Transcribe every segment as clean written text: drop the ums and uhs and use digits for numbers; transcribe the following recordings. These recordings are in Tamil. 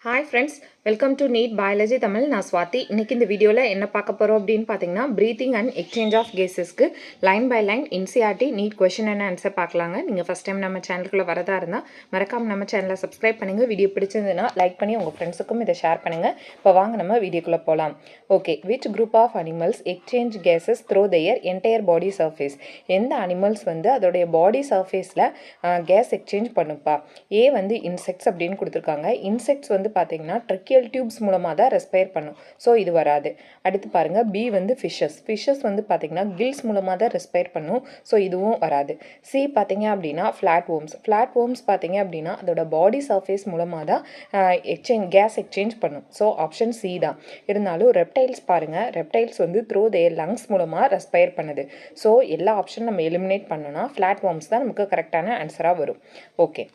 Hi friends, welcome to NEET Biology Tamil. நான் ஸ்வாதி. இன்னைக்கு இந்த வீடியோல என்ன பார்க்க போறோம் அப்படின்னு பார்த்தீங்கன்னா breathing and exchange of gasesக்கு line by line NCERT NEET question and answer பார்க்கலாங்க. நீங்க ஃபர்ஸ்ட் டைம் நம்ம சேனலுக்குள்ள வரதா இருந்தா மறக்காம நம்ம சேனலை சப்ஸ்கிரைப் பண்ணுங்க. வீடியோ பிடிச்சிருந்ததுன்னா லைக் பண்ணி உங்க ஃப்ரெண்ட்ஸுக்கும் இதை ஷேர் பண்ணுங்க. இப்போ வாங்க நம்ம வீடியோக்குள்ள போலாம். Okay, which group of animals exchange gases through their entire body surface? எந்த அனிமல்ஸ் வந்து அதோடைய பாடி சர்ஃபேஸ்ல கேஸ் எக்ஸ்சேஞ்ச் பண்ணுப்பா? ஏ வந்து இன்செக்ட்ஸ் அப்படின்னு கொடுத்துருக்காங்க. இன்செக்ட்ஸ் வந்து பார்த்தீங்கன்னா ட்ரக்கியல் டியூப்ஸ் மூலமாக தான் ரெஸ்பயர் பண்ணும். ஸோ இது வராது. அடுத்து பாருங்கள், பி வந்து ஃபிஷ்ஷஸ் வந்து பார்த்தீங்கன்னா கில்ஸ் மூலமாக தான் ரெஸ்பயர் பண்ணும். ஸோ இதுவும் வராது. சி பார்த்தீங்க அப்படின்னா ஃப்ளாட் ஓம்ஸ் பார்த்தீங்க அப்படின்னா அதோட பாடி சர்ஃபேஸ் மூலமாக தான் கேஸ் எக்ஸ்சேஞ்ச் பண்ணும். ஸோ ஆப்ஷன் சி தான். இருந்தாலும் ரெப்டைல்ஸ் பாருங்கள், ரெப்டைல்ஸ் வந்து த்ரூ தேர் லங்ஸ் மூலமாக ரெஸ்பயர் பண்ணுது. ஸோ எல்லா ஆப்ஷன் நம்ம எலிமினேட் பண்ணோன்னா ஃப்ளாட் ஓம்ஸ் தான் நமக்கு கரெக்டான ஆன்சராக வரும். ஓகே,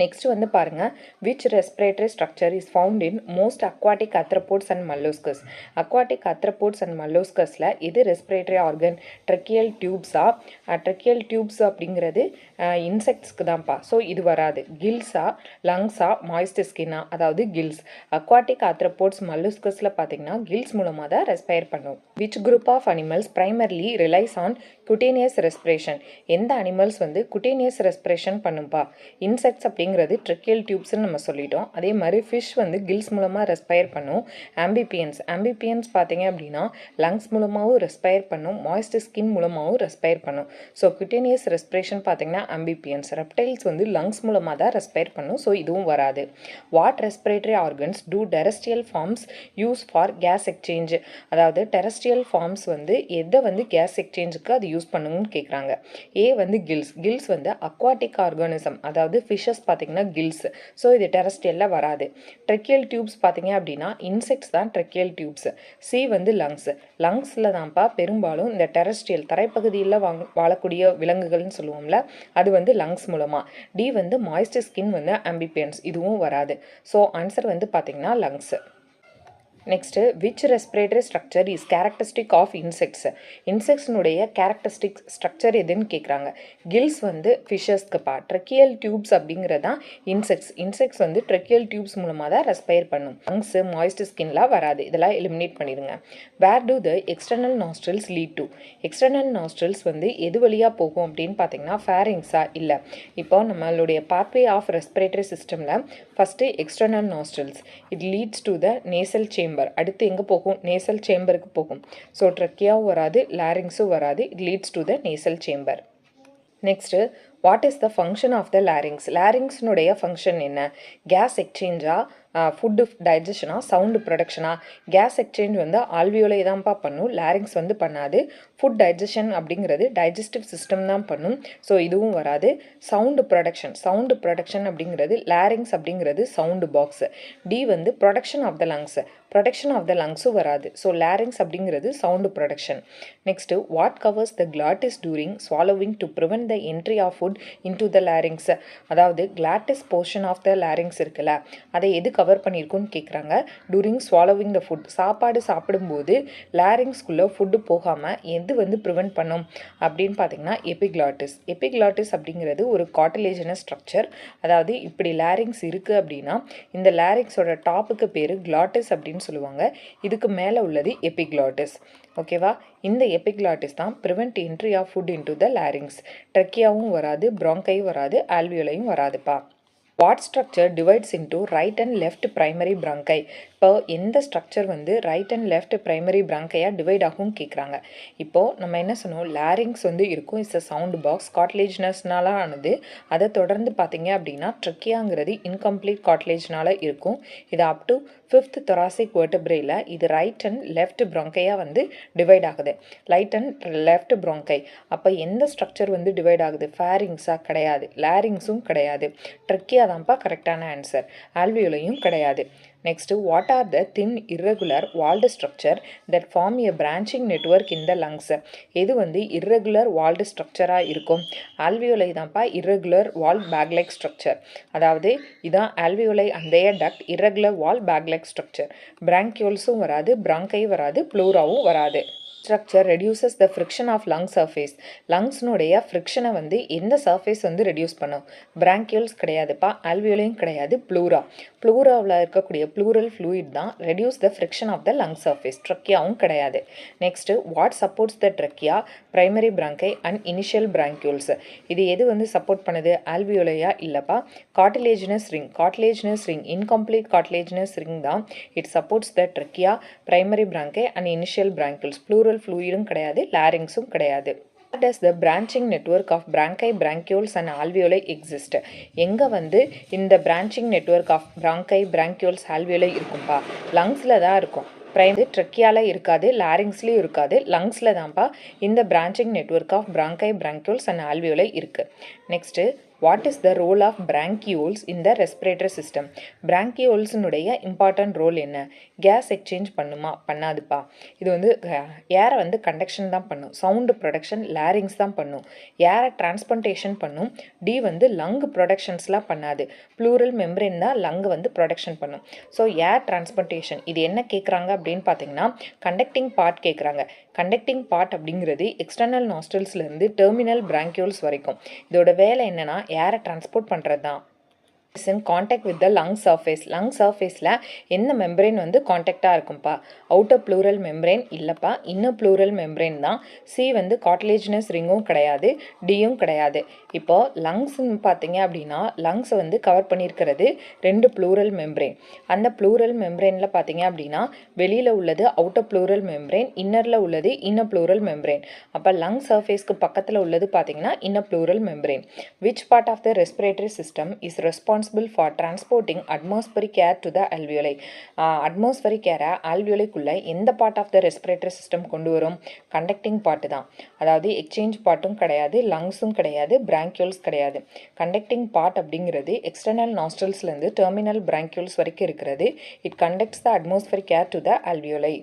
நெக்ஸ்ட் வந்து பாருங்க, which respiratory structure is found in most aquatic arthropods and molluscs? aquatic arthropods and molluscsல இது respiratory organ tracheal tubes-ஆ? tracheal tubes அப்படிங்கிறது இன்செக்ட்ஸ்க்கு தான்ப்பா. ஸோ இது வராது. கில்ஸா, லங்ஸா, மாய்ஸ்ட் ஸ்கின்னா? அதாவது கில்ஸ். aquatic arthropods molluscsல பார்த்தீங்கன்னா கில்ஸ் மூலமாக தான் ரெஸ்பயர் பண்ணும். which group of animals primarily relies on cutaneous respiration? எந்த அனிமல்ஸ் வந்து cutaneous respiration பண்ணும்பா? இன்செக்ட்ஸ் அப்படிங்கிறது ட்ரெக்கியல் டியூப்ஸ்ன்னு நம்ம சொல்லிட்டோம். அதே மாதிரி ஃபிஷ் வந்து கில்ஸ் மூலமாக ரெஸ்பயர் பண்ணும். ஆம்பிபியன்ஸ் பார்த்தீங்க அப்படின்னா லங்ஸ் மூலமாகவும் ரெஸ்பயர் பண்ணும், மாய்ஸ்ட் ஸ்கின் மூலமாகவும் ரெஸ்பயர் பண்ணும். ஸோ குட்டேனியஸ் ரெஸ்பிரேஷன் பார்த்தீங்கன்னா ஆம்பிபியன்ஸ். ரெப்டைல்ஸ் வந்து லங்ஸ் மூலமாக தான் ரெஸ்பயர் பண்ணும். ஸோ இதுவும் வராது. What respiratory organs do terrestrial forms use for gas exchange? அதாவது டெரஸ்ட்ரியல் ஃபார்ம்ஸ் வந்து எதை வந்து கேஸ் எக்ஸ்சேஞ்சுக்கு அது யூஸ் பண்ணுங்கன்னு கேட்குறாங்க. ஏ வந்து கில்ஸ் வந்து அக்வாட்டிக் ஆர்கானிசம், அதாவது ஃபிஷஸ் பார்த்தீங்கன்னா கில்ஸ். ஸோ இது டெரஸ்ட்ரியலில் வராது. ட்ரெக்கியல் டியூப்ஸ் பார்த்தீங்க அப்படின்னா இன்செக்ட்ஸ் தான் ட்ரெக்கியல் டியூப்ஸ். சி வந்து லங்ஸில் தான்ப்பா பெரும்பாலும் இந்த டெரஸ்ட்ரியல் தரைப்பகுதியில் வாழக்கூடிய விலங்குகள்னு சொல்லுவோம்ல, அது வந்து லங்ஸ் மூலமாக. டி வந்து மாய்ஸ்ட் ஸ்கின் வந்து ஆம்பிபியன்ஸ், இதுவும் வராது. ஸோ ஆன்சர் வந்து பார்த்தீங்கன்னா lungs. Next, which respiratory structure is characteristic of insects? இன்செக்ட்ஸ்னுடைய கேரக்டரிஸ்டிக் ஸ்ட்ரக்சர் எதுன்னு கேட்குறாங்க. கில்ஸ் வந்து ஃபிஷஸ்க்குப்பா. ட்ரெக்கியல் டியூப்ஸ் அப்படிங்கிறதான் இன்செக்ட்ஸ் வந்து ட்ரெக்கியல் டியூப்ஸ் மூலமாக தான் ரெஸ்பயர் பண்ணும். லங்ஸு, மாய்ஸ்ட் ஸ்கின்லாம் வராது. இதெல்லாம் எலிமினேட் பண்ணிடுங்க. Where do the external nostrils lead to? External nostrils வந்து எது வழியாக போகும் அப்படின்னு பார்த்தீங்கன்னா ஃபேரிங்ஸா? இல்லை. இப்போ நம்மளுடைய பாத்வே ஆஃப் ரெஸ்பிரேட்டரி சிஸ்டமில் first external nostrils, it leads to the nasal chamber. அடுத்து எங்கே போகும்? நேசல் சேம்பருக்கு போகும். ஸோ ட்ரக்கியாவும் வராது, லாரிங்ஸும் வராது. It leads to the nasal chamber. Next, what is the function of the larynx? லாரிங்ஸ்னுடைய ஃபங்க்ஷன் என்ன? கேஸ் எக்ஸ்சேஞ்சா, ஃபுட்டு டைஜஷனா, சவுண்டு ப்ரொடக்ஷனா? கேஸ் எக்ஸ்சேஞ்ச் வந்து ஆல்வியோலை தான்ப்பா பண்ணும், லாரிங்ஸ் வந்து பண்ணாது. ஃபுட் டைஜஷன் அப்படிங்கிறது டைஜஸ்டிவ் சிஸ்டம் தான் பண்ணும். ஸோ இதுவும் வராது. சவுண்டு ப்ரொடக்ஷன் அப்படிங்கிறது லாரிங்ஸ் அப்படிங்கிறது சவுண்டு பாக்ஸ். டி வந்து ப்ரொடக்ஷன் ஆஃப் த லங்ஸும் வராது. ஸோ லாரிங்ஸ் அப்படிங்கிறது sound production. Next, what covers the glottis touring swallowing to prevent the entry of food into the larynx? அதாவது glottis portion of the larynx இருக்குல்ல, அதை எது கவர் பண்ணியிருக்குன்னு கேட்குறாங்க. டூரிங் ஸ்வாலோவிங் த ஃபுட், சாப்பாடு சாப்பிடும்போது லாரிங்ஸ்குள்ளே ஃபுட்டு போகாமல் எது வந்து ப்ரிவென்ட் பண்ணும் அப்படின்னு பார்த்தீங்கன்னா எபிக்ளாட்டிஸ் அப்படிங்கிறது ஒரு கார்டிலேஜனஸ் ஸ்ட்ரக்சர். அதாவது இப்படி லாரிங்ஸ் இருக்குது அப்படின்னா இந்த லாரிங்ஸோட டாப்புக்கு பேர் கிளாட்டிஸ் அப்படின்னு சொல்லுவாங்க. இதுக்கு மேலே உள்ளது எபிக்ளாட்டிஸ். ஓகேவா? இந்த எபிக்ளாட்டிஸ் தான் prevent entry of food into the larynx. ட்ரக்கியாவும் வராது, ப்ராங்கையும் வராது, ஆல்வியோலையும் வராதுப்பா. What structure divides into right and left primary bronchi? இப்போ எந்த ஸ்ட்ரக்சர் வந்து ரைட் அண்ட் லெஃப்ட் பிரைமரி பிராங்கையாக டிவைட் ஆகும் கேட்குறாங்க. இப்போது நம்ம என்ன சொன்னோம், லாரிங்ஸ் வந்து இருக்கும், இட்ஸ் அ சவுண்ட் பாக்ஸ், கார்டிலேஜனஸ்னால ஆனது. அதை தொடர்ந்து பார்த்தீங்க அப்படின்னா ட்ரக்கியாங்கிறது இன்கம்ப்ளீட் கார்டிலேஜ்னால இருக்கும். இது அப் டு 5th thoracic vertebrae-ல இது ரைட் அண்ட் லெஃப்ட் பிராங்கையாக வந்து டிவைட் ஆகுது. Right and left பிராங்கை. அப்போ எந்த ஸ்ட்ரக்சர் வந்து டிவைட் ஆகுது? ஃபேரிங்ஸா? கிடையாது. லாரிங்ஸும் கிடையாது. ட்ரக்கியா தான்ப்பா கரெக்டான ஆன்சர். ஆல்வியோலையும் கிடையாது. Next, what are the thin irregular walled structure that form a branching network in the lungs? எது வந்து இர்ரெகுலர் வால்டு ஸ்ட்ரக்சராக இருக்கும்? ஆல்வியோலை தான்ப்பா இர்ரெகுலர் வால் பேக்லைக் ஸ்ட்ரக்சர். அதாவது இதான் ஆல்வியோலை அந்தைய டக்ட், இர்ரெகுலர் வால் பேக்லைக் ஸ்ட்ரக்சர். பிராங்கியோல்ஸும் வராது, பிராங்கை வராது, ப்ளூராவும் வராது. structure reduces the friction of lung surface. lungs நுடைய friction வந்து எந்த surface வந்து reduce பண்ணும்? bronchioles கிடையாதுப்பா, alveoleயும் கிடையாது, pleura. pleuraவில் இருக்கக்கூடிய pleural fluid தான் reduce the friction of the lung surface. tracheaவும் கிடையாது. next, what supports the trachea? primary bronchi and initial bronchioles. இது எது வந்து support பண்ணுது? alveoleயா இல்லப்பா, cartilaginous ring, incomplete cartilaginous ring தான் it supports the trachea, primary bronchi and initial bronchioles. pleural fluidum கிடையாது, larynxum கிடையாது. Where does the branching network of bronchi, bronchioles and alveoli exist? எங்க வந்து இந்த branching network of bronchi, bronchioles, alveoli இருக்கும்பா? லங்ஸ்ல தான் இருக்கும். பிரைமரி ட்ரக்கியால இருக்காது, லாரிங்ஸ்லேயும் இருக்காது, லங்ஸில் தான்ப்பா இந்த branching network of bronchi, bronchioles and alveoli இருக்கு. Next, what is the role of bronchioles in the respiratory system? bronchioles உடைய important role என்ன? gas exchange பண்ணுமா? பண்ணாதுப்பா. இது வந்து ஏரை வந்து conduction தான் பண்ணும், sound production larynx தான் பண்ணும், ஏரை transplantation பண்ணும், D வந்து lung productionsலாம் பண்ணாது, pleural membrane தான் lung வந்து production பண்ணும். ஸோ ஏர் transplantation இது என்ன கேட்குறாங்க அப்படின்னு பார்த்தீங்கன்னா conducting part கேட்குறாங்க. conducting part அப்படிங்கிறது எக்ஸ்டர்னல் நாஸ்ட்ரல்ஸ்லேருந்து டெர்மினல் bronchioles வரைக்கும். இதோட வேலை என்னன்னா ஏரை டிரான்ஸ்போர்ட் பண்ணுறது தான். in contact with the lung surface. lung surfaceல என்ன membrane வந்து கான்டாக்டாக இருக்கும்பா? outer pleural membrane இல்லைப்பா, inner pleural membrane தான். C வந்து cartilaginous ரிங்கும் கிடையாது, Dயும் கிடையாது. இப்போ லங்ஸ்ன்னு பார்த்தீங்க அப்படின்னா லங்ஸ் வந்து கவர் பண்ணியிருக்கிறது 2 pleural membrane. அந்த pleural membraneல பார்த்தீங்க அப்படின்னா வெளியில் உள்ளது outer pleural membrane, இன்னரில் உள்ளது inner pleural membrane. அப்போ lung surfaceக்கு பக்கத்தில் உள்ளது பார்த்தீங்கன்னா inner pleural membrane. which part of the respiratory system is responsible for transporting atmospheric air to the alveoli? atmospheric air alveoli-குள்ள எந்த part of the respiratory system கொண்டு வரும்? conducting part தான். அதாவது exchange part-ம் கிடையாது, lungs-ம் கிடையாது, bronchioles கிடையாது. conducting part அப்படிங்கிறது external nostrils-லேருந்து terminal bronchioles வரைக்கும் இருக்கிறது. it conducts the atmospheric air to the alveoli.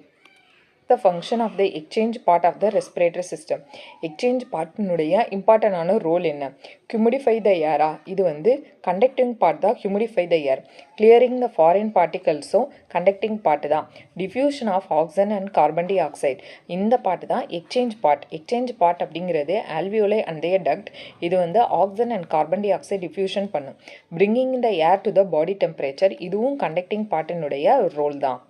the function of the exchange part of the respiratory system. exchange part நுடைய இம்பார்ட்டன்டான ரோல் என்ன? humidify the air. இது வந்து conducting part தான் humidify the air. clearing the foreign particles conducting part தான். diffusion of oxygen and carbon dioxide இந்த part தான் exchange part. exchange part அப்படிங்கிறது alveoli and their duct. இது வந்து oxygen and carbon dioxide diffusion பண்ணும். bringing the air to the body temperature இதுவும் conducting part நுடைய ரோல் தான்.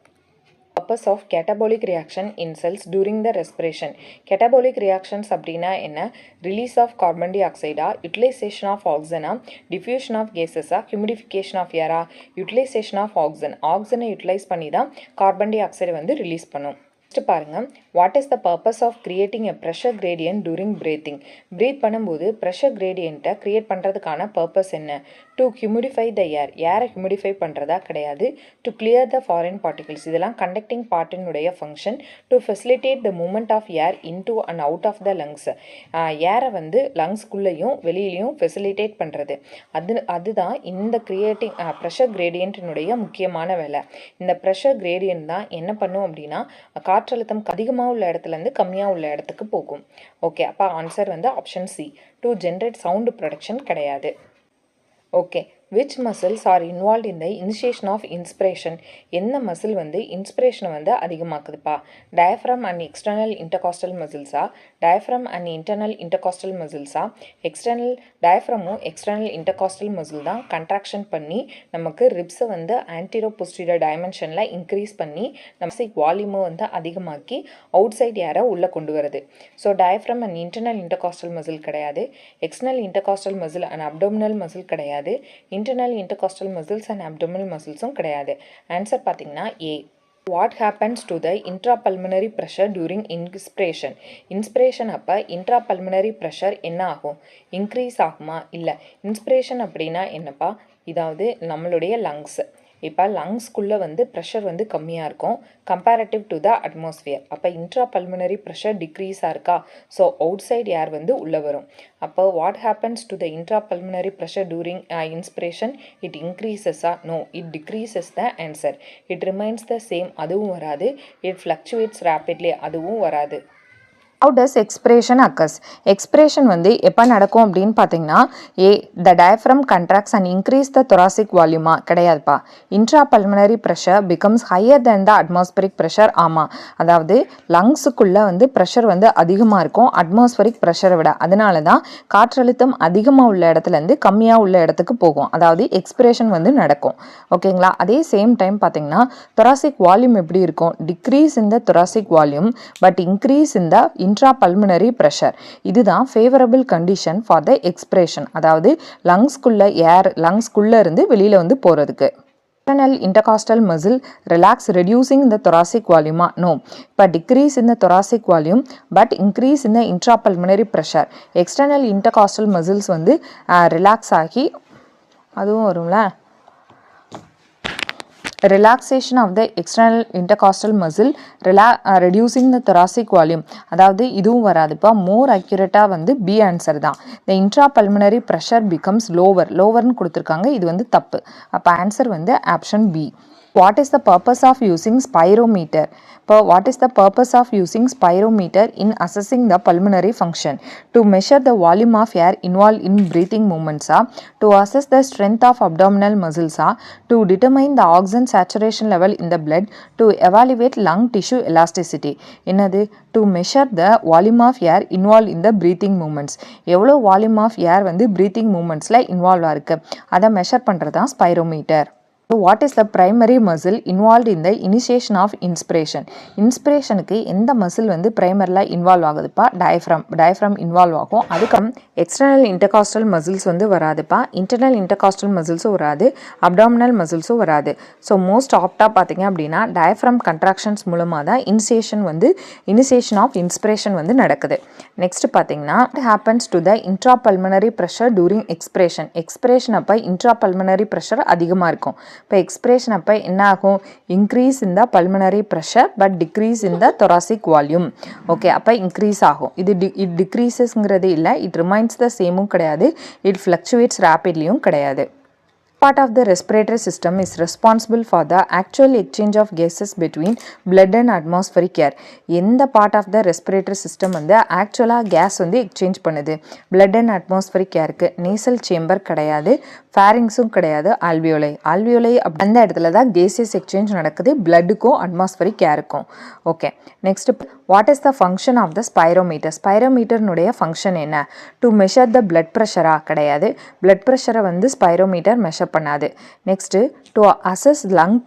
purpose of catabolic reaction in cells during the respiration. catabolic reactions அப்படின்னா என்ன? release of carbon dioxide, utilization of oxygen, diffusion of gases, humidification of air, utilization of oxygen. oxygen utilize பண்ணி தான் carbon dioxide வந்து release பண்ணும். Next பாருங்க, what is the purpose of creating a pressure gradient during breathing? breathe பண்ணும்போது pressure gradient create பண்ணுறதுக்கான purpose என்ன? to humidify the air. ஏரை humidify பண்ணுறதா கிடையாது, to clear the foreign particles. இதெல்லாம் conducting part-னுடைய function. to facilitate the movement of air into and out of the lungs. ஏரை வந்து லங்ஸ்குள்ளேயும் வெளியிலையும் facilitate பண்ணுறது. அதுதான் இந்த creating pressure gradient-னுடைய முக்கியமான வேலை. இந்த pressure gradient தான் என்ன பண்ணும் அப்படின்னா காற்றழுத்தம் அதிகமாக உள்ள இடத்துலேருந்து கம்மியாக உள்ள இடத்துக்கு போகும். ஓகே, அப்போ ஆன்சர் வந்து option C. To generate sound production கிடையாது. Okay, which muscles are involved in the initiation of inspiration? என்ன மசில் வந்து இன்ஸ்பிரேஷனை வந்து அதிகமாக்குதுப்பா? diaphragm and external intercostal muscles, diaphragm and internal intercostal muscles. external diaphragmமும் external intercostal muscle தான் contraction பண்ணி நமக்கு ribs வந்து anterior posterior dimensionல increase பண்ணி நம்ம வால்யூம் வந்து அதிகமாக்கி outside ஏரை உள்ள கொண்டு வருது. So diaphragm and internal intercostal muscle கிடையாது, external intercostal muscle and abdominal muscle கிடையாது, internal intercostal muscles and abdominal muscles-ம் கிடையாது. ஆன்சர் பார்த்தீங்கன்னா A. What happens to the intrapulmonary pressure during inspiration? inspiration அப்போ intrapulmonary pressure என்ன ஆகும்? increase ஆகுமா? இல்லை. inspiration அப்படின்னா என்னப்பா? இதாவது நம்மளுடைய lungs. இப்போ லங்ஸ்குள்ளே வந்து ப்ரெஷர் வந்து கம்மியாக இருக்கும் கம்பேரட்டிவ் டு த அட்மாஸ்ஃபியர். அப்போ இன்ட்ராபல்மனரி ப்ரெஷர் டிக்ரீஸாக இருக்கா? ஸோ அவுட் சைட் ஏர் வந்து உள்ளே வரும். அப்போ what happens to the intrapulmonary pressure during inspiration? It இன்க்ரீசஸா? No, it decreases the answer. It remains the same, அதுவும் வராது. இட் ஃப்ளக்சுவேட்ஸ் ரேப்பிட்லி, அதுவும் வராது. How does expiration occurs? Expiration வந்து எப்போ நடக்கும் அப்படின்னு பார்த்தீங்கன்னா the diaphragm contracts and increase the thoracic volume கிடையாதுப்பா. Intrapulmonary pressure becomes higher than the atmospheric pressure. ஆமாம், அதாவது லங்ஸுக்குள்ள வந்து ப்ரெஷர் வந்து அதிகமாக இருக்கும் அட்மாஸ்பரிக் ப்ரெஷரை விட. அதனால தான் காற்றழுத்தம் அதிகமாக உள்ள இடத்துலேருந்து கம்மியாக உள்ள இடத்துக்கு போகும், அதாவது எக்ஸ்பிரேஷன் வந்து நடக்கும். ஓகேங்களா? அதே சேம் டைம் பார்த்தீங்கன்னா thoracic volume எப்படி இருக்கும்? Decrease in the thoracic volume but increase in the intrapulmonary pressure. இதுதான் favorable condition for the expiration, அதாவது லங்ஸ்குள்ள ஏர் லங்ஸ்குள்ள இருந்து வெளியில வந்து போறதுக்கு. External intercostal muscle relax reducing the thoracic volume. No, but decrease in the thoracic volume but increase in the intrapulmonary pressure. External intercostal muscles வந்து ரிலாக்ஸ் ஆகி அதுவும் வரும்ல. Relaxation of the external intercostal muscle reducing the thoracic volume. அதாவது இதுவும் வராதுப்பா, more accurate-ஆ வந்து B ஆன்சர் தான். The intrapulmonary pressure becomes lowerன்னு கொடுத்துருக்காங்க, இது வந்து தப்பு. அப்போ ஆன்சர் வந்து option B. What is the purpose of using spirometer? What is the purpose of using spirometer in assessing the pulmonary function? To measure the volume of air involved in breathing movements, to assess the strength of abdominal muscles, to determine the oxygen saturation level in the blood, to evaluate lung tissue elasticity. என்னது? To measure the volume of air involved in the breathing movements. எவ்வளோ volume of air வந்து breathing movementsல involve ஆயிருக்கு, அதை மெஷர் பண்ணுறது தான் spirometer. What is the primary muscle involved in the initiation of inspiration? இன்ஸ்பிரேஷனுக்கு எந்த மசில் வந்து பிரைமரில் இன்வால்வ் ஆகுதுப்பா? டயஃப்ரம் இன்வால்வ் ஆகும். அதுக்கு எக்ஸ்டர்னல் இன்டர்காஸ்டல் மசில்ஸ் வந்து வராதுப்பா, இன்டர்னல் இன்டர்காஸ்டல் மசில்ஸும் வராது, அப்டாமினல் மசில்ஸும் வராது. ஸோ மோஸ்ட் ஆப்டாக பார்த்தீங்க அப்படின்னா டயஃப்ரம் கன்ட்ராக்ஷன்ஸ் மூலமாக தான் இனிஷியேஷன் ஆஃப் இன்ஸ்பிரேஷன் வந்து நடக்குது. நெக்ஸ்ட் பார்த்தீங்கன்னா what happens to the intrapulmonary pressure during expiration? Expression அப்போ இன்ட்ராபல்மனரி ப்ரெஷர் அதிகமாக இருக்கும். இப்போ எக்ஸ்பிரேஷன் அப்போ என்ன ஆகும்? Increase in the pulmonary pressure but decrease in the thoracic volume. Okay, அப்போ இன்க்ரீஸ் ஆகும். இது இட் டிக்ரீசஸ்ங்கிறது இல்லை, இட் ரிமைன்ஸ் த சேமும் கிடையாது, இட் ஃப்ளக்சுவேட்ஸ் ரேப்பிட்லியும் கிடையாது. Part of the respiratory system is responsible for the actual exchange of gases between blood and atmospheric air. எந்த part of the respiratory system வந்து ஆக்சுவலாக கேஸ் வந்து எக்ஸ்சேஞ்ச் பண்ணுது? blood and atmospheric airக்கு நேசல் சேம்பர் கிடையாது, ஃபேரிங்ஸும் கிடையாது, ஆல்வியோலை அந்த இடத்துல தான் கேசஸ் எக்ஸ்சேஞ்ச் நடக்குது பிளட்டுக்கும் அட்மாஸ்பரிக் ஏருக்கும். Okay, next what is the function of the spirometer? ஸ்பைரோமீட்டர்னுடைய ஃபங்க்ஷன் என்ன? டு மெஷர் த பிளட் ப்ரெஷரா? கிடையாது, பிளட் ப்ரெஷரை வந்து ஸ்பைரோமீட்டர் மெஷர் பண்ணாது. நெக்ஸ்ட்டு டு அசஸ் லங்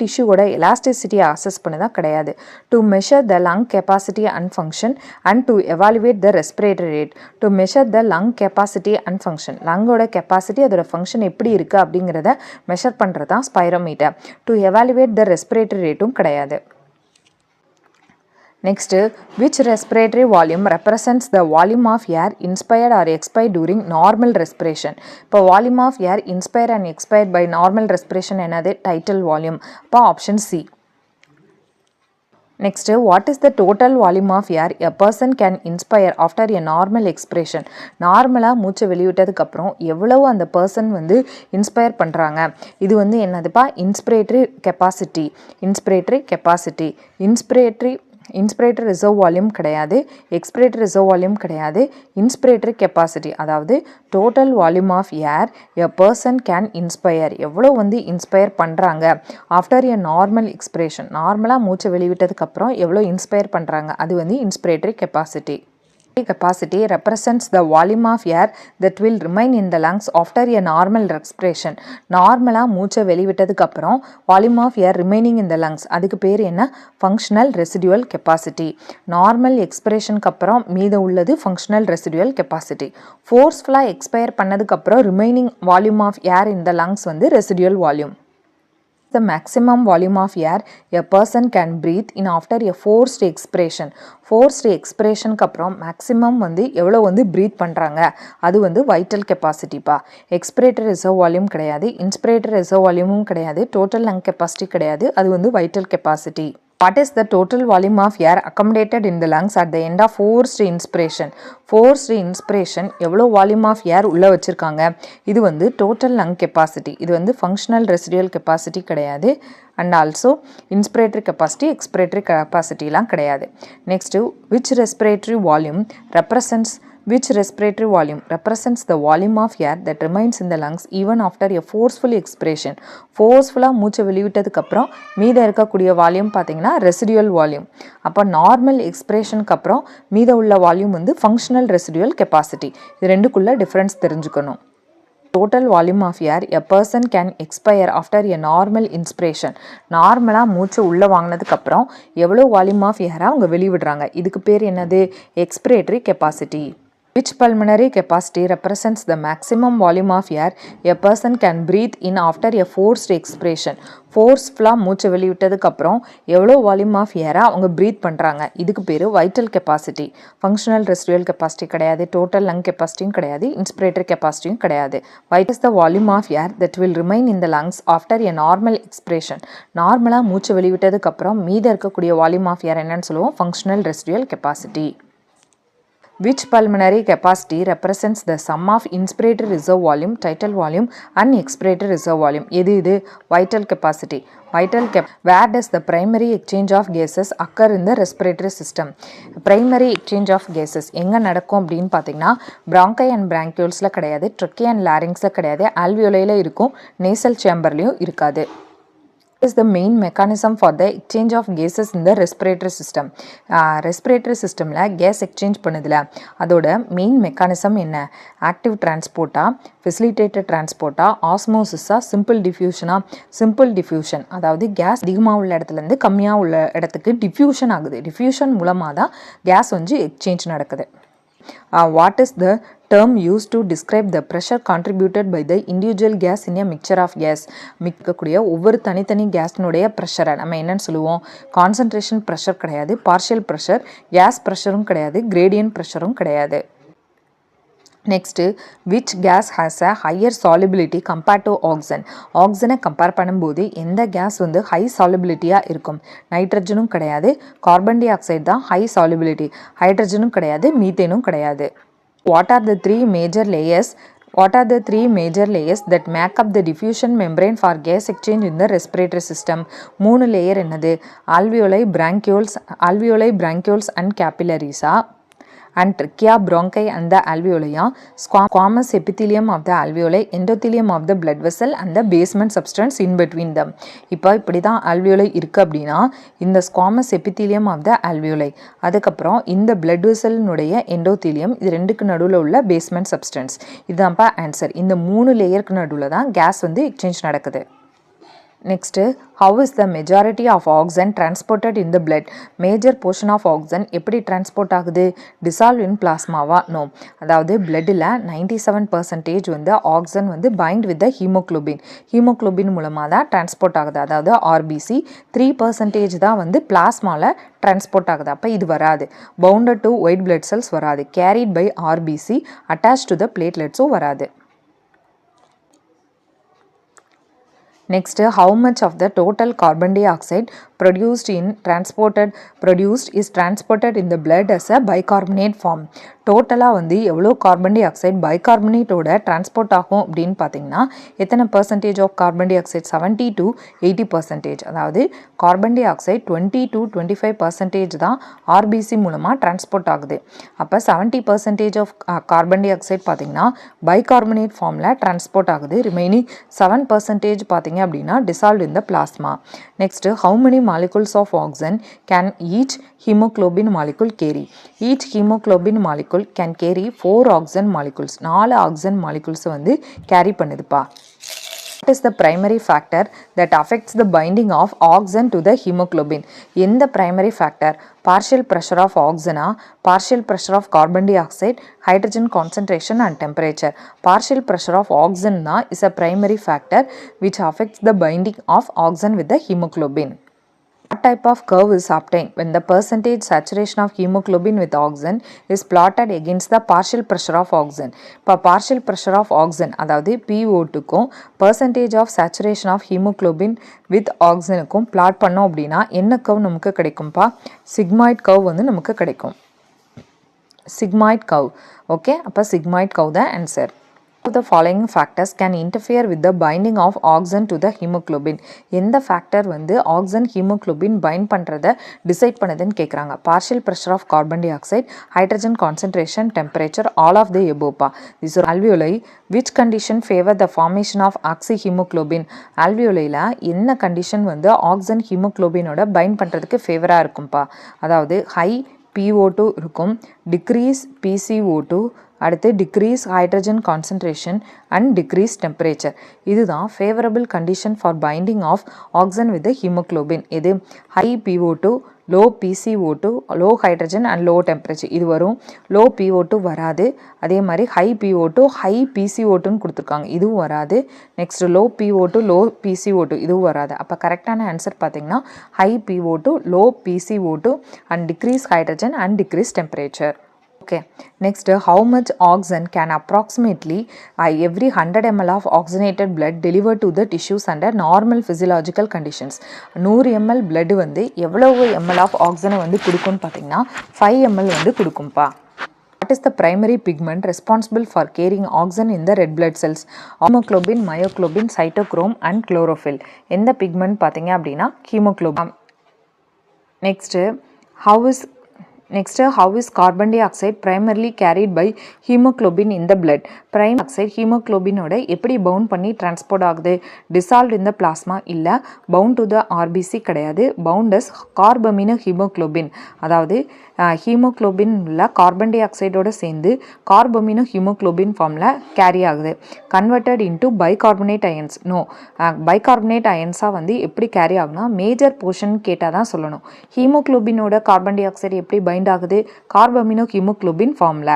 டிஷ்யூவோட எலாஸ்டிசிட்டியை அசஸ் பண்ணதா? கிடையாது. To measure the lung capacity and function and to evaluate the respiratory rate. To measure the lung capacity and function, லங்கோட கெப்பாசிட்டி அதோட ஃபங்க்ஷன் எப்படி இருக்குது அப்படிங்கிறத மெஷர் பண்ணுறது தான் spirometer. To evaluate the respiratory ரேட்டும் கிடையாது. Next, which respiratory volume represents the volume of air inspired or expired during normal respiration? இப்போ volume of air inspired and expired by normal respiration என்னது? Tidal volume. இப்போ option C. Next, what is the total volume of air a person can inspire after a normal expiration? நார்மலாக மூச்சு வெளிவிட்டதுக்கு அப்புறம் எவ்வளவு அந்த பர்சன் வந்து இன்ஸ்பயர் பண்ணுறாங்க, இது வந்து என்னதுப்பா? Inspiratory capacity. Inspiratory reserve volume கிடையாது, எக்ஸ்பிரேட்டரி ரிசர்வ் வால்யூம் கிடையாது, இன்ஸ்பிரேட்டரி கெப்பாசிட்டி, அதாவது total volume of air a person can inspire, எவ்வளோ வந்து இன்ஸ்பயர் பண்ணுறாங்க ஆஃப்டர் எ நார்மல் எக்ஸ்பிரேஷன், நார்மலாக மூச்சை வெளிவிட்டதுக்கப்புறம் எவ்வளோ இன்ஸ்பயர் பண்ணுறாங்க, அது வந்து inspiratory capacity. Capacity represents the volume of air that will remain in the lungs after a normal respiration. நார்மலாக மூச்சை வெளிவிட்டதுக்கு அப்புறம் volume of air remaining in the lungs, அதுக்கு பேர் என்ன? Functional residual capacity. நார்மல் எக்ஸ்பிரேஷனுக்கு அப்புறம் மீத உள்ளது ஃபங்க்ஷனல் ரெசிடுவல் கெப்பாசிட்டி. ஃபோர்ஸ்ஃபுல்லாக எக்ஸ்பயர் பண்ணதுக்கப்புறம் remaining volume of air in the lungs வந்து residual volume. The maximum volume of air a person can breathe in after a forced expiration. forced expiration அப்புறம் மேக்ஸிமம் வந்து எவ்வளோ வந்து ப்ரீத் பண்ணுறாங்க, அது வந்து வைட்டல் கெப்பாசிட்டிப்பா. எக்ஸ்பிரேட்டரி ரிசர்வ் வால்யூம் கிடையாது, இன்ஸ்பிரேட்டரி ரிசர்வ் வால்யூமும் கிடையாது, டோட்டல் லங் கெப்பாசிட்டி கிடையாது, அது வந்து vital capacity. What is the total volume of air accommodated in the lungs at the end of forced inspiration? Forced inspiration எவ்வளோ வால்யூம் ஆஃப் ஏர் உள்ளே வச்சுருக்காங்க? இது வந்து டோட்டல் லங் கெப்பாசிட்டி. இது வந்து ஃபங்க்ஷனல் ரெசிடியல் கெப்பாசிட்டி கிடையாது. And also inspiratory capacity, expiratory கெப்பாசிட்டிலாம் கிடையாது. Next which respiratory volume represents the volume of air that remains in the lungs even after a forceful expiration. ஃபோர்ஸ்ஃபுல்லாக மூச்சை வெளிவிட்டதுக்கப்புறம் மீத இருக்கக்கூடிய வால்யூம் பார்த்தீங்கன்னா ரெசிடியூவல் வால்யூம். அப்போ நார்மல் எக்ஸ்பிரேஷனுக்கு அப்புறம் மீத உள்ள வால்யூம் வந்து ஃபங்க்ஷனல் ரெசிடியூவல் கெப்பாசிட்டி. இது ரெண்டுக்குள்ள டிஃப்ரென்ஸ் தெரிஞ்சுக்கணும். Total volume of air a person can expire after a normal inspiration. நார்மலாக மூச்சு உள்ளே வாங்கினதுக்கப்புறம் எவ்வளோ வால்யூம் ஆஃப் ஏரை அவங்க வெளிவிடுறாங்க. இதுக்கு பேர் என்னது? Excretory capacity. Which pulmonary capacity represents the maximum volume of air a person can breathe in after a forced expiration? ஃபோர்ஸ்ஃபுல்லாக மூச்சை வெளிவிட்டதுக்கப்புறம் எவ்வளோ வால்யூம் ஆஃப் ஏரை அவங்க ப்ரீத் பண்ணுறாங்க. இதுக்கு பேர் vital capacity. Functional residual capacity கிடையாது, டோட்டல் லங் கெப்பாசிட்டியும் கிடையாது, இன்ஸ்பிரேட்டரி கெப்பாசிட்டியும் கிடையாது. What is the volume of air that will remain in the lungs after a normal expiration. நார்மலாக மூச்சு வெளிவிட்டதுக்கப்புறம் மீத இருக்கக்கூடிய வால்யூம் ஆஃப் ஏர் என்னன்னு சொல்லுவோம்? Functional residual capacity. Which pulmonary capacity represents the sum of inspiratory reserve volume, tidal volume and expiratory reserve volume? இது vital capacity. Where does the primary exchange of gases occur in the respiratory system? Primary exchange of gases எங்கே நடக்கும் அப்படின்னு பார்த்தீங்கன்னா bronchi and bronchioles கிடையாது, trachea and larynx கிடையாது, alveoli இருக்கும், nasal chamberலையும் இருக்காது. Is the main mechanism for the exchange of gases in the respiratory system? Respiratory systemல gas exchange பண்ணுதுல, அதோட மெயின் மெக்கானிசம் என்ன? ஆக்டிவ் டிரான்ஸ்போர்ட்டா, ஃபெசிலிட்டேட்டட் டிரான்ஸ்போர்ட்டா, ஆஸ்மோசிஸா, சிம்பிள் டிஃப்யூஷனா? Simple diffusion. அதாவது கேஸ் அதிகமாக உள்ள இடத்துலேருந்து கம்மியாக உள்ள இடத்துக்கு டிஃப்யூஷன் ஆகுது. டிஃப்யூஷன் மூலமாக தான் கேஸ் வந்து எக்ஸ்சேஞ்ச் நடக்குது. What is the term used to describe the pressure contributed by the individual gas in a mixture of gas? மிக்கக்கூடிய ஒவ்வொரு தனித்தனி கேஸ்னுடைய ப்ரெஷரை நம்ம என்னன்னு சொல்லுவோம்? கான்சன்ட்ரேஷன் ப்ரெஷர் கிடையாது, பார்ஷியல் ப்ரெஷர், கேஸ் ப்ரெஷரும் கிடையாது, கிரேடியன்ட் ப்ரெஷரும் கிடையாது. Next which gas has a higher solubility compared to oxygen? ஆக்சிஜனை கம்பேர் பண்ணும்போது எந்த கேஸ் வந்து ஹை சாலிபிலிட்டியாக இருக்கும்? நைட்ரஜனும் கிடையாது, கார்பன் டை ஆக்சைடு தான் ஹை சாலிபிலிட்டி, ஹைட்ரஜனும் கிடையாது, மீத்தேனும் கிடையாது. What are the three major layers that make up the diffusion membrane for gas exchange in the respiratory system? 3 layer என்னது? alveoli, bronchioles and capillaries and trachea, bronchi and the alveoli, squamous epithelium of the alveoli, endothelium of the blood vessel and the basement substance in between them. இப்போ இப்படி தான் alveoli இருக்கு அப்படின்னா இந்த squamous epithelium of the alveoli, அதுக்கப்புறம் இந்த blood vessel உடைய endothelium, இது ரெண்டுக்கு நடுவில் உள்ள basement substance. இதுதான்ப்பா ஆன்சர். இந்த 3 லேயருக்கு நடுவில் தான் கேஸ் வந்து எக்ஸ்சேஞ்ச் நடக்குது. Next, how is the majority of oxygen transported in the blood? Major portion of oxygen எப்படி transport ஆகுது? dissolved in plasmaவா? No. அதாவது bloodல 97% வந்து oxygen வந்து bind with the hemoglobin. hemoglobin மூலமாக தான் transport ஆகுது. அதாவது RBC 3% தான் வந்து plasmaல transport ஆகுது. அப்போ இது வராது. bounded to white blood cells வராது. carried by RBC attached to the plateletsம் வராது. Next, how much of the total carbon dioxide produced is transported in the blood as a bicarbonate form? டோட்டலாக வந்து எவ்வளோ கார்பன் டை ஆக்சைடு பைகார்பனேட்டோட டிரான்ஸ்போர்ட் ஆகும் அப்படின்னு பார்த்தீங்கன்னா எத்தனை percentage of carbon dioxide? 70 to 80%. அதாவது கார்பன் டை ஆக்சைடு 20 to 25% தான் ஆர்பிசி மூலமாக டிரான்ஸ்போர்ட் ஆகுது. அப்போ 70% ஆஃப் கார்பன் டை ஆக்சைடு பார்த்தீங்கன்னா பைகார்பனேட் ஃபார்மில் டிரான்ஸ்போர்ட் ஆகுது. ரிமைனிங் 7% பார்த்தீங்க அப்படின்னா dissolved in the plasma. Next, how many molecules of oxygen can each hemoglobin molecule carry? Each hemoglobin molecule can carry 4 oxygen molecules. 4 oxygen molecules வந்து carry பண்ணுதுப்பா. What is the primary factor that affects the binding of oxygen to the hemoglobin? எந்த primary factor? partial pressure of oxygen, partial pressure of carbon dioxide, hydrogen concentration and temperature. Partial pressure of oxygen is a primary factor which affects the binding of oxygen with the hemoglobin. What type of curve is obtained when the percentage saturation of hemoglobin with oxygen is plotted against the partial pressure of oxygen? இப்போ partial pressure of oxygen அதாவது PO2க்கும் percentage of saturation of hemoglobin with oxygenக்கும் plot பண்ணோம் அப்படின்னா என்ன curve நமக்கு கிடைக்கும்பா? sigmoid curve வந்து நமக்கு கிடைக்கும். sigmoid curve. Okay, அப்போ sigmoid curve தான் answer. The following factors can interfere with the binding of oxygen to the hemoglobin. எந்த factor வந்து oxygen hemoglobin bind பண்றத decide பண்ணுதுன்னு கேக்குறாங்க. Partial pressure of carbon dioxide, hydrogen concentration, temperature, all of the above. These are alveoli. Which condition favor the formation of oxyhemoglobin? alveoliல என்ன condition வந்து oxygen hemoglobin ஓட bind பண்றதுக்கு ஃபேவரா இருக்கும்பா? அதாவது high PO2 இருக்கும், decrease PCO2, அடுத்து decrease hydrogen concentration and decrease temperature. இதுதான் favorable condition for binding of oxygen with the hemoglobin. இது high PO2, low PCO2, low hydrogen and low temperature. இது வரும். low PO2 வராது. அதே மாதிரி high PO2, high PCO2 கொடுத்துருக்காங்க. இதுவும் வராது. next low PO2, low PCO2 இதுவும் வராது. அப்போ கரெக்டான ஆன்சர் பார்த்தீங்கன்னா high PO2, low PCO2 and decrease hydrogen and decrease temperature. Okay, next how much oxygen can approximately every 100 ml of oxygenated blood deliver to the tissues under normal physiological conditions? 100 ml blood வந்து எவ்வளவு ml of oxygen வந்து கொடுக்கும்னு பார்த்தீங்கன்னா 5 ml வந்து கொடுக்கும்பா. What is the primary pigment responsible for carrying oxygen in the red blood cells? Hemoglobin, myoglobin, cytochrome and chlorophyll. எந்த pigment பார்த்தீங்க அப்படின்னா hemoglobin. Next, how is carbon dioxide primarily carried by hemoglobin in the blood? Prime oxide hemoglobin ஓட எப்படி bound பண்ணி transport ஆகுது? Dissolved in the plasma இல்ல, bound to the RBC கிடையாது, bound as carbaminohemoglobin. அதாவது hemoglobin உள்ள carbon dioxide ஓட சேர்ந்து carbaminohemoglobin formல carry ஆகுது. Converted into bicarbonate ions. No, bicarbonate ions வந்து எப்படி carry ஆகுனா major portion கேட்டா தான் சொல்லணும். hemoglobin ஓட carbon dioxide எப்படி bind ஆகுது? carbaminohemoglobin formல.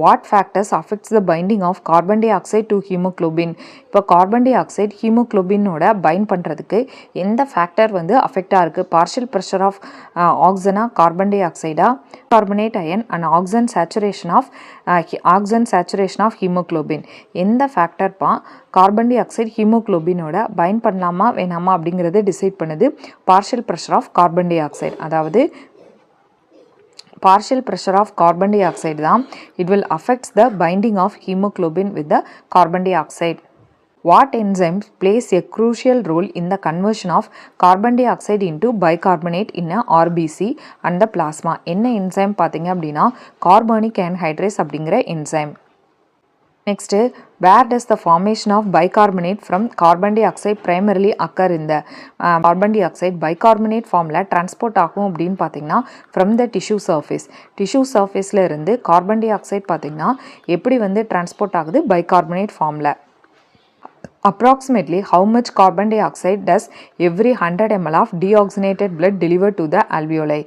What factors affects the binding of carbon dioxide to hemoglobin? இப்போ carbon dioxide hemoglobin ஓட bind பண்றதுக்கு எந்த factor வந்து affect ஆருக்கு? partial pressure of oxygen, carbon dioxide, carbonate ion and oxygen saturation of hemoglobin. எந்த factor பா carbon dioxide hemoglobin ஓட bind பண்ணலாமா வேணாமா அப்படிங்கறது decide பண்ணுது partial pressure of carbon dioxide. அதாவது partial pressure of carbon dioxide தான் it will affect the binding of hemoglobin with the carbon dioxide. What enzyme plays a crucial role in the conversion of carbon dioxide into bicarbonate in a RBC and the plasma? என்ன enzyme பார்த்தீங்க அப்படின்னா carbonic anhydrase அப்படிங்கிற enzyme. Next, where does the formation of bicarbonate from carbon dioxide primarily occur in the carbon dioxide bicarbonate formல transport ஆகும் அப்படின்னு பார்த்தீங்கன்னா from the tissue surface. tissue surfaceல இருந்து carbon dioxide பார்த்தீங்கன்னா எப்படி வந்து transport ஆகுது bicarbonate formல. Approximately how much carbon dioxide does every 100 ml of deoxygenated blood deliver to the alveoli?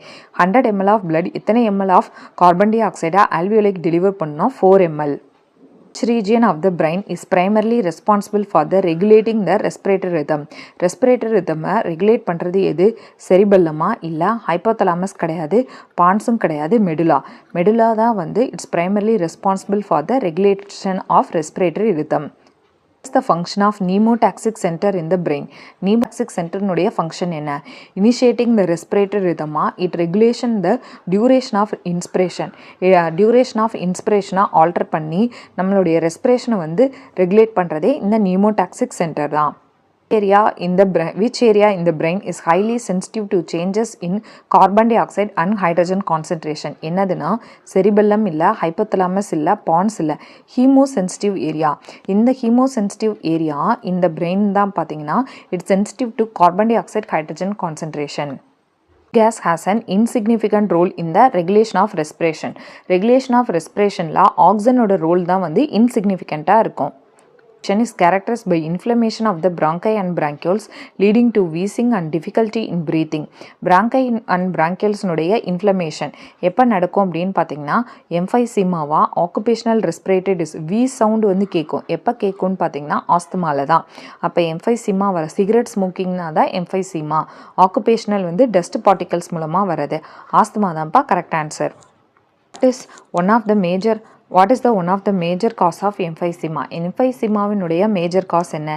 100 ml of blood எத்தனை ml of carbon dioxide alveoli deliver பண்ணா 4 ml. Which region of the brain is primarily responsible for the regulating the respiratory rhythm? respiratory rhythm regulate பண்றது எது? cerebellum இல்ல hypothalamus கிடையாது, pons கிடையாது, medulla தான் வந்து it's primarily responsible for the regulation of respiratory rhythm. What is the function of pneumotaxic center in the brain? pneumotaxic center நுடைய function என்ன? initiating the respiratory rhythm, it regulation the duration of inspiration. duration of inspiration alter பண்ணி நம்மளுடைய respiration வந்து regulate பண்றதே இந்த pneumotaxic center தான். Which area in the brain is highly sensitive to changes in carbon dioxide and hydrogen concentration? என்னதுன்னா cerebellum இல்ல, hypothalamus இல்ல, pons இல்ல, hemosensitive area. இந்த hemosensitive area in the brain தான் பார்த்தீங்கன்னா it's sensitive to carbon dioxide hydrogen concentration. Gas has an insignificant role in the regulation of respiration. regulation of respiration ல oxygen ஓட role தான் வந்து insignificant இருக்கும். is characterized by inflammation of the bronchi and bronchioles leading to wheezing and difficulty in breathing. Bronchi and bronchioles நுடைய inflammation எப்போ நடக்கும் அப்படின்னு பார்த்தீங்கன்னா எம்ஃபைசீமாவா ஆக்குபேஷனல் ரெஸ்பிரேட்டரி வி சவுண்டு வந்து கேட்கும். எப்போ கேட்கும்னு பார்த்தீங்கன்னா ஆஸ்துமாவில் தான். அப்போ எம்ஃபைசீமா வர சிகரெட் ஸ்மோக்கிங்னா தான் எம்ஃபைசீமா. ஆக்குபேஷனல் வந்து டஸ்ட் பார்ட்டிகல்ஸ் மூலமாக வருது. ஆஸ்துமா தான்ப்பா correct answer. What is one of the major cause of emphysema? எம்ஃபைசீமாவினுடைய மேஜர் காஸ் என்ன?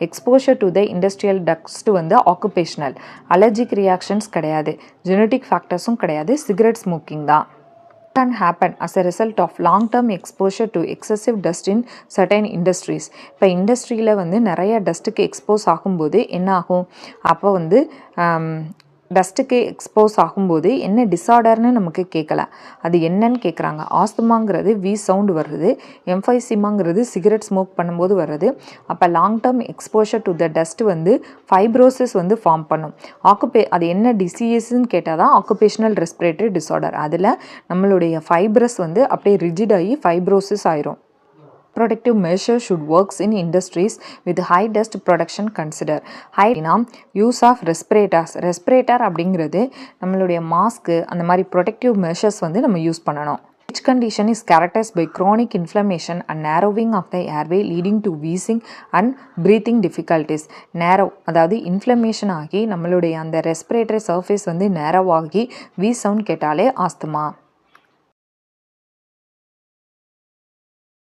Exposure to the industrial dust வந்து ஆக்குபேஷனல். அலர்ஜிக் ரியாக்ஷன்ஸ் கிடையாது, ஜெனட்டிக் ஃபேக்டர்ஸும் கிடையாது, சிகரெட் ஸ்மோக்கிங் தான். Can happen as a result of long-term exposure to excessive dust in certain industries. இப்போ இண்டஸ்ட்ரியில் வந்து நிறைய டஸ்ட்டுக்கு எக்ஸ்போஸ் ஆகும்போது என்ன ஆகும்? அப்போ வந்து டஸ்ட்டுக்கு எக்ஸ்போஸ் ஆகும்போது என்ன டிஸார்டர்னு நமக்கு கேட்கல, அது என்னன்னு கேட்குறாங்க. ஆஸ்துமாங்கிறது வி சவுண்டு வருது, எம்ஃபைசீமாங்கிறது சிகரெட் ஸ்மோக் பண்ணும்போது வருது. அப்போ long term exposure to the dust வந்து ஃபைப்ரோசிஸ் வந்து ஃபார்ம் பண்ணும். அது என்ன டிசீஸ்ன்னு கேட்டால் தான் ஆக்குபேஷனல் ரெஸ்பிரேட்டரி டிஸார்டர். அதில் நம்மளுடைய ஃபைப்ரஸ் வந்து அப்படியே ரிஜிடாகி ஃபைப்ரோசிஸ் ஆயிரும். Protective measures should work in industries with high dust production consider. High use of respirators. Respirator அப்படிங்கிறது நம்மளுடைய மாஸ்க்கு அந்த மாதிரி ப்ரொடெக்டிவ் மெஷர்ஸ் வந்து நம்ம யூஸ் பண்ணணும். Which condition is characterized by chronic inflammation and narrowing of the airway leading to wheezing and breathing difficulties. Narrow அதாவது இன்ஃப்ளமேஷன் ஆகி நம்மளுடைய அந்த ரெஸ்பிரேட்டரி சர்ஃபேஸ் வந்து நேரோ ஆகி வீ சவுண்ட் கேட்டாலே ஆஸ்துமா.